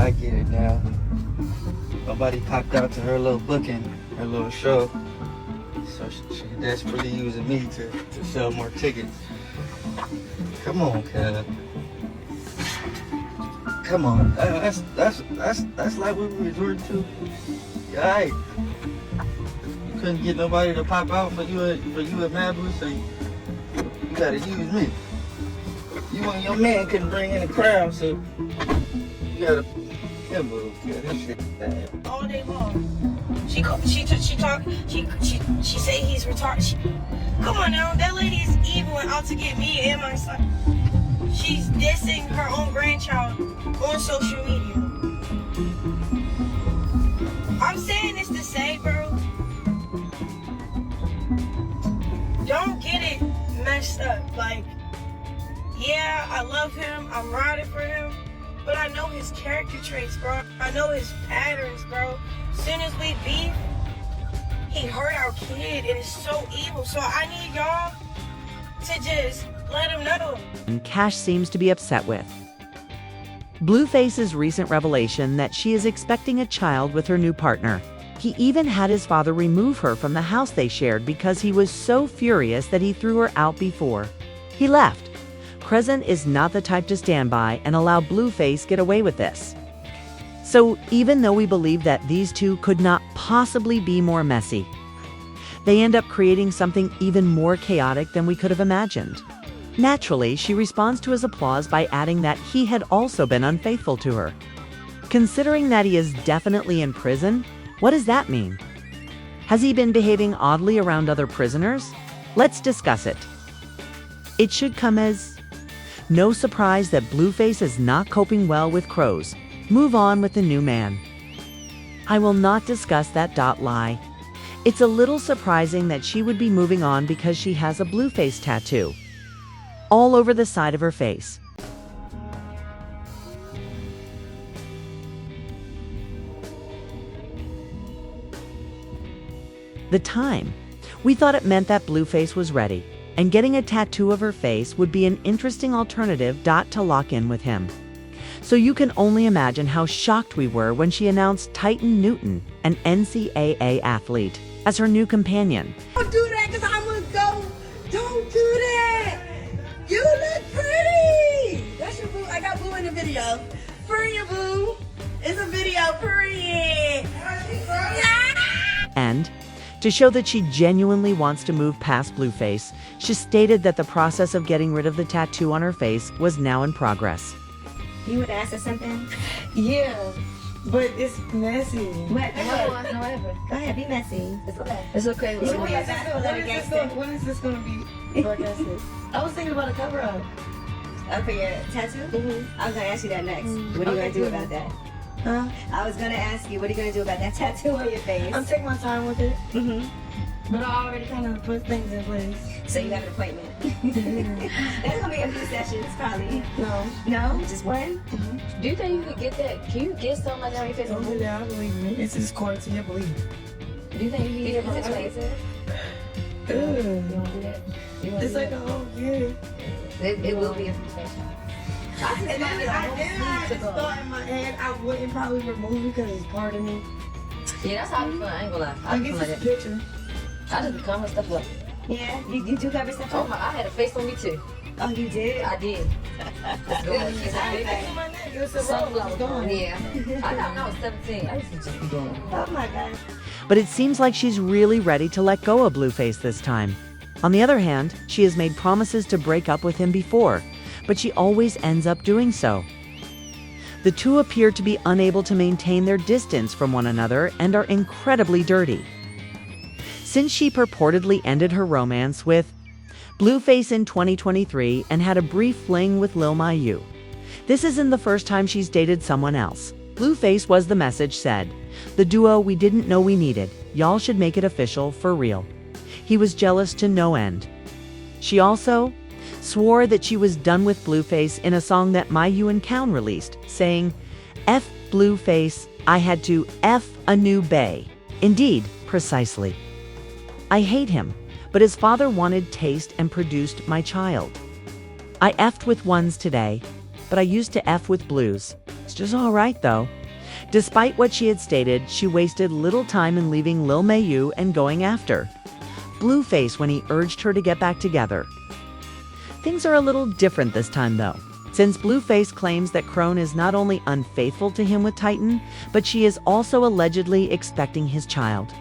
I get it now. Nobody popped out to her little booking, her little show. So she desperately using me to sell more tickets. Come on, cuz. Come on. That's like what we resorted to. Alright. You couldn't get nobody to pop out for you at Malibu, so you gotta use me. You and your man couldn't bring in a crowd, so you gotta move. Yeah, that shit bad. All day long. She say he's retarded. Come on now, that lady is evil and out to get me and my son. She's dissing her own grandchild on social media. I'm saying this to say, bro, don't get it messed up. Like, yeah, I love him, I'm riding for him, but I know his character traits, bro. I know his patterns, bro. As soon as we beef, he hurt our kid, and it's so evil. So I need y'all to just let him know. And Cash seems to be upset with Blueface's recent revelation that she is expecting a child with her new partner. He even had his father remove her from the house they shared because he was so furious that he threw her out before he left. Chrisean is not the type to stand by and allow Blueface get away with this. So even though we believe that these two could not possibly be more messy, they end up creating something even more chaotic than we could have imagined. Naturally, she responds to his applause by adding that he had also been unfaithful to her. Considering that he is definitely in prison, what does that mean? Has he been behaving oddly around other prisoners? Let's discuss it. It should come as no surprise that Blueface is not coping well with Crow's move on with the new man. I will not discuss that lie. It's a little surprising that she would be moving on because she has a Blueface tattoo all over the side of her face. The time. We thought it meant that Blueface was ready, and getting a tattoo of her face would be an interesting alternative to lock in with him. So you can only imagine how shocked we were when she announced Titan Newton, an NCAA athlete, as her new companion. Don't do that, because I'm going to go. Don't do that. You look pretty. That's your boo. I got boo in the video. Period, boo. It's a video, period. Yeah. And to show that she genuinely wants to move past Blueface, she stated that the process of getting rid of the tattoo on her face was now in progress. You would ask her something? Yeah, but it's messy. What? No, whatever. Go ahead, be messy. It's okay. It's okay. When is this going to be broadcasted? I was thinking about a cover-up. Oh, for your tattoo? Mm-hmm. I was going to ask you that next. What are you going to do about that? Huh? I was going to ask you, what are you going to do about that tattoo on your face? I'm taking my time with it. Mm-hmm. But I already kind of put things in place. So you have an appointment? That's going to be a few sessions, probably. No. No? Just one? Do you think you could get that? Can you get something like that on your face? Don't do that. I believe in it. It's his court, so you believe. Do you think you can get it from laser? You want to do that? It's like a whole year. It will be a few sessions. And then I just thought in my head I wouldn't probably remove it because it's part of me. Yeah, that's how I feel. I ain't gonna lie. I I guess feel like it's a that. picture. I just be covering stuff up. Yeah, you do cover stuff Oh up? my, I had a face on me too. Oh, you did? I did. Let's go. It's okay. On my neck, it was a roll. Sunflower It's gone. Yeah. I thought when I was 17, I used to just be doing it. Oh my God. But it seems like she's really ready to let go of Blueface this time. On the other hand, she has made promises to break up with him before, but she always ends up doing so. The two appear to be unable to maintain their distance from one another and are incredibly dirty. Since she purportedly ended her romance with Blueface in 2023 and had a brief fling with Lil Mayu, this isn't the first time she's dated someone else. Blueface was the message said, "The duo we didn't know we needed. Y'all should make it official for real." He was jealous to no end. She also swore that she was done with Blueface in a song that Mayu and Count released, saying, "F Blueface, I had to F a new bae." Indeed, precisely. I hate him, but his father wanted taste and produced my child. I F'd with ones today, but I used to F with blues. It's just all right though. Despite what she had stated, she wasted little time in leaving Lil Mayu and going after Blueface when he urged her to get back together. Things are a little different this time though, since Blueface claims that Crone is not only unfaithful to him with Titan, but she is also allegedly expecting his child.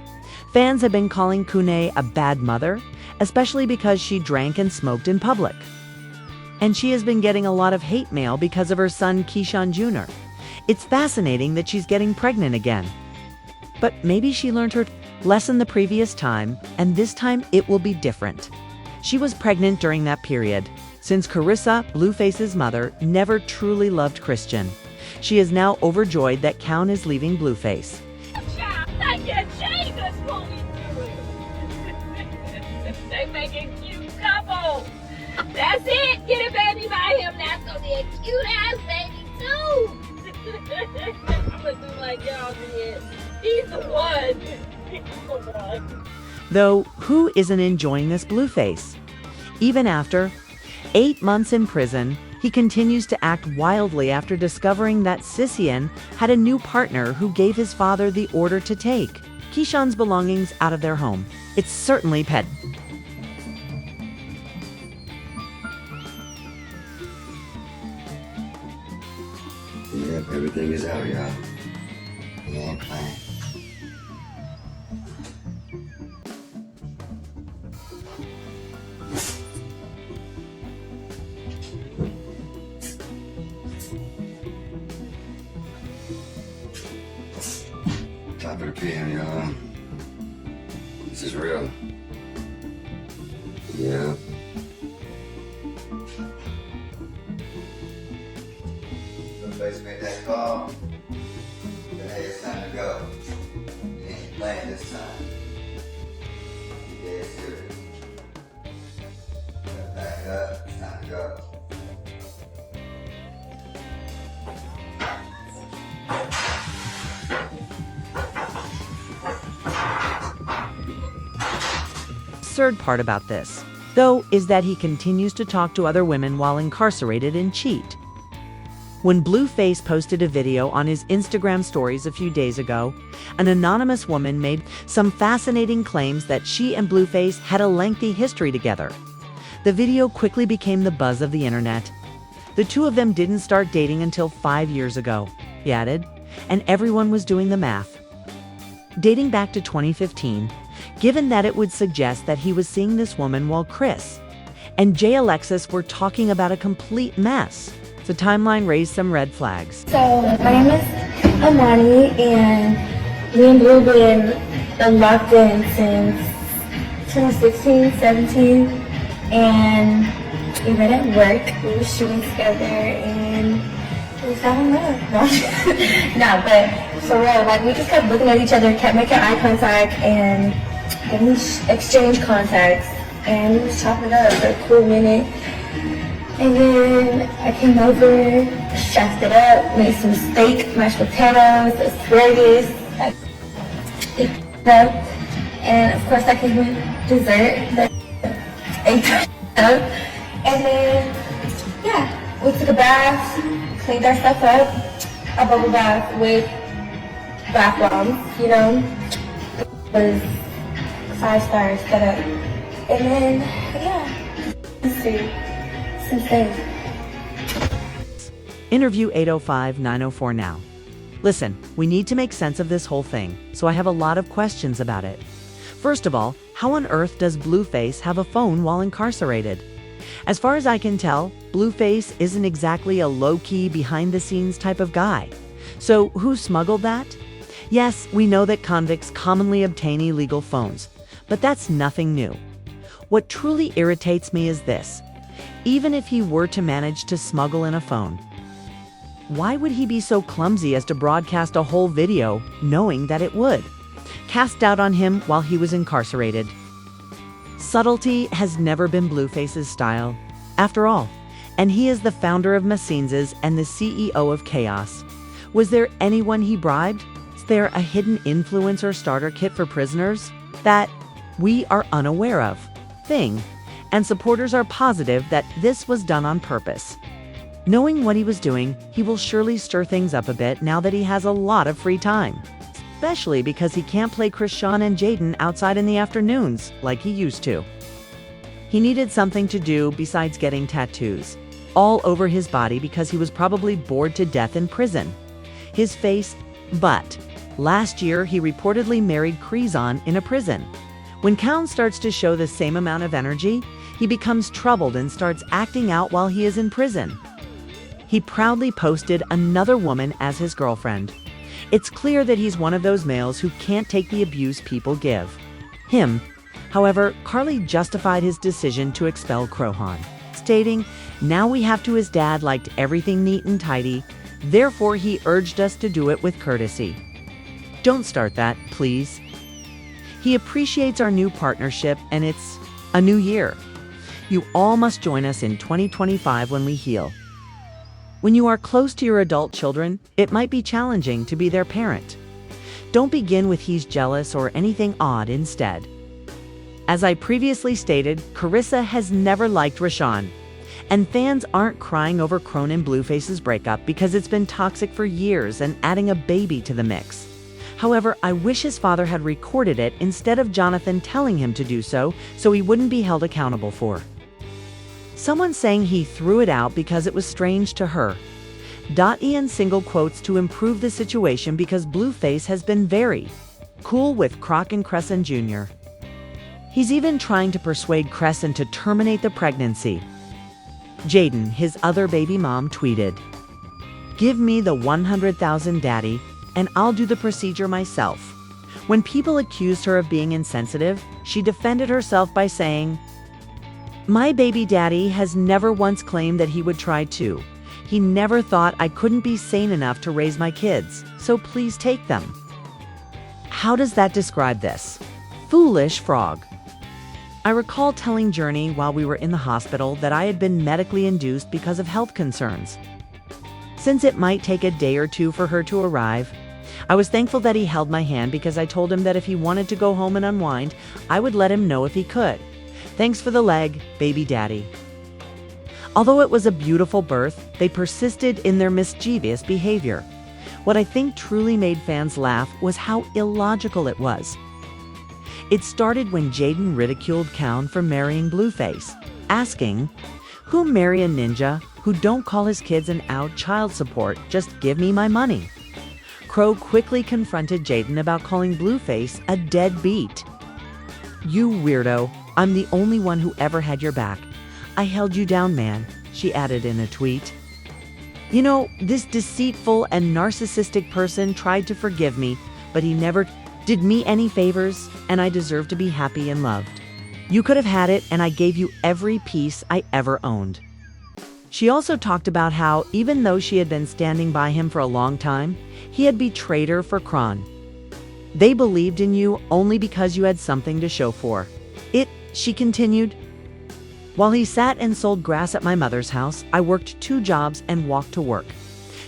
Fans have been calling Kune a bad mother, especially because she drank and smoked in public. And she has been getting a lot of hate mail because of her son Chrisean Jr. It's fascinating that she's getting pregnant again. But maybe she learned her lesson the previous time, and this time it will be different. She was pregnant during that period, since Carissa, Blueface's mother, never truly loved Christian. She is now overjoyed that Count is leaving Blueface. I can't change this movie through it. They make a cute couple. That's it. Get a baby by him. That's gonna be a cute ass baby too. I'm gonna do like y'all did. He's the one. He's the one. Though, who isn't enjoying this Blueface? Even after 8 months in prison, he continues to act wildly after discovering that Chrisean had a new partner who gave his father the order to take Keishan's belongings out of their home. It's certainly pet. Yep, everything is out, y'all. We ain't playing. Top of the PM, y'all. This is real. Yeah. Blueface made that call. But hey, it's time to go. You ain't playing this time. You dead serious. Gotta back it up. It's time to go. Absurd part about this, though, is that he continues to talk to other women while incarcerated and cheat. When Blueface posted a video on his Instagram stories a few days ago, an anonymous woman made some fascinating claims that she and Blueface had a lengthy history together. The video quickly became the buzz of the internet. The two of them didn't start dating until 5 years ago, he added, and everyone was doing the math. Dating back to 2015, given that it would suggest that he was seeing this woman while Chris and Jay Alexis were talking about a complete mess. The timeline raised some red flags. So, my name is Amani, and me and Blue been locked in since 2016, 17, and we met at work. We were shooting together, and we fell in love. No, but for real, like, we just kept looking at each other, kept making eye contact, and we exchanged contacts, and we was chopping it up for a cool minute. And then I came over, chefed it up, made some steak, mashed potatoes, asparagus, I ate it up, and of course I came with dessert, ate that up, and then, yeah, we took a bath, cleaned our stuff up, a bubble bath with bath bombs, you know, it was 5 stars set up, and then, yeah, let's see. Interview 805-904 now. Listen, we need to make sense of this whole thing, so I have a lot of questions about it. First of all, how on earth does Blueface have a phone while incarcerated? As far as I can tell, Blueface isn't exactly a low-key, behind-the-scenes type of guy. So who smuggled that? Yes, we know that convicts commonly obtain illegal phones, but that's nothing new. What truly irritates me is this. Even if he were to manage to smuggle in a phone, why would he be so clumsy as to broadcast a whole video knowing that it would cast doubt on him while he was incarcerated? Subtlety has never been Blueface's style, after all, and he is the founder of Masinz's and the CEO of Chaos. Was there anyone he bribed? Is there a hidden influencer starter kit for prisoners that we are unaware of? And supporters are positive that this was done on purpose. Knowing what he was doing, he will surely stir things up a bit now that he has a lot of free time. Especially because he can't play Chrisean and Jaden outside in the afternoons like he used to. He needed something to do besides getting tattoos all over his body because he was probably bored to death in prison. His face, but last year he reportedly married Chrisean in a prison. When Count starts to show the same amount of energy, he becomes troubled and starts acting out while he is in prison. He proudly posted another woman as his girlfriend. It's clear that he's one of those males who can't take the abuse people give him. However, Carly justified his decision to expel Crohan, stating, "Now we have to. His dad liked everything neat and tidy, therefore he urged us to do it with courtesy." Don't start that, please. He appreciates our new partnership and it's a new year. You all must join us in 2025 when we heal. When you are close to your adult children, it might be challenging to be their parent. Don't begin with "he's jealous" or anything odd instead. As I previously stated, Carissa has never liked Rashawn, and fans aren't crying over Crone and Blueface's breakup because it's been toxic for years and adding a baby to the mix. However, I wish his father had recorded it instead of Jonathan telling him to do so he wouldn't be held accountable for. Someone saying he threw it out because it was strange to her. Ian single quotes to improve the situation because Blueface has been very cool with Croc and Chrisean Jr. He's even trying to persuade Chrisean to terminate the pregnancy. Jaden, his other baby mom, tweeted, "Give me the 100,000 daddy, and I'll do the procedure myself." When people accused her of being insensitive, she defended herself by saying, "My baby daddy has never once claimed that he would try to. He never thought I couldn't be sane enough to raise my kids, so please take them." How does that describe this? Foolish frog. I recall telling Journey while we were in the hospital that I had been medically induced because of health concerns. Since it might take a day or two for her to arrive, I was thankful that he held my hand because I told him that if he wanted to go home and unwind, I would let him know if he could. Thanks for the leg, baby daddy. Although it was a beautiful birth, they persisted in their mischievous behavior. What I think truly made fans laugh was how illogical it was. It started when Jaden ridiculed Count for marrying Blueface, asking, "Who marry a ninja who don't call his kids and out child support, just give me my money?" Crow quickly confronted Jaden about calling Blueface a deadbeat. "You weirdo, I'm the only one who ever had your back. I held you down, man," she added in a tweet. "You know, this deceitful and narcissistic person tried to forgive me, but he never did me any favors, and I deserve to be happy and loved. You could have had it, and I gave you every piece I ever owned." She also talked about how, even though she had been standing by him for a long time, he had betrayed her for Kron. "They believed in you only because you had something to show for it," she continued. "While he sat and sold grass at my mother's house, I worked 2 jobs and walked to work.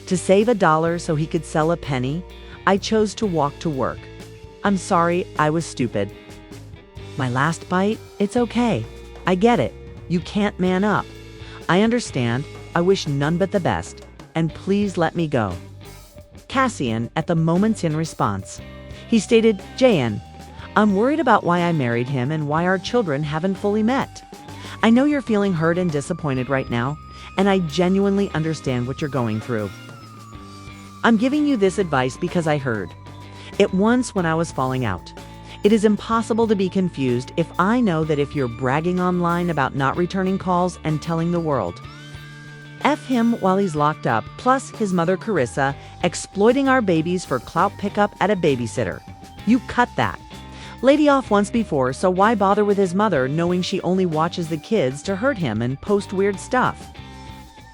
To save $1 so he could sell a penny, I chose to walk to work. I'm sorry, I was stupid. My last bite, it's okay. I get it. You can't man up. I understand. I wish none but the best. And please let me go." Cassian, at the moments in response, he stated, "Jayan, I'm worried about why I married him and why our children haven't fully met. I know you're feeling hurt and disappointed right now, and I genuinely understand what you're going through. I'm giving you this advice because I heard it once when I was falling out. It is impossible to be confused if I know that if you're bragging online about not returning calls and telling the world. F him while he's locked up, plus his mother Carissa exploiting our babies for clout pickup at a babysitter. You cut that. Lady off once before, so why bother with his mother knowing she only watches the kids to hurt him and post weird stuff?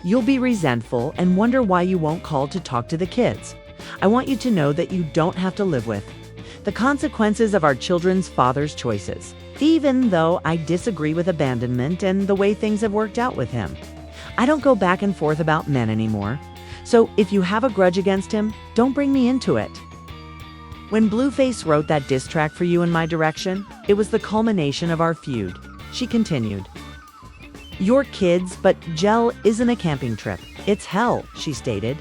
You'll be resentful and wonder why you won't call to talk to the kids. I want you to know that you don't have to live with the consequences of our children's father's choices, even though I disagree with abandonment and the way things have worked out with him. I don't go back and forth about men anymore. So if you have a grudge against him, don't bring me into it. When Blueface wrote that diss track for you in my direction, it was the culmination of our feud," she continued. "Your kids, but Gel isn't a camping trip. It's hell, she stated.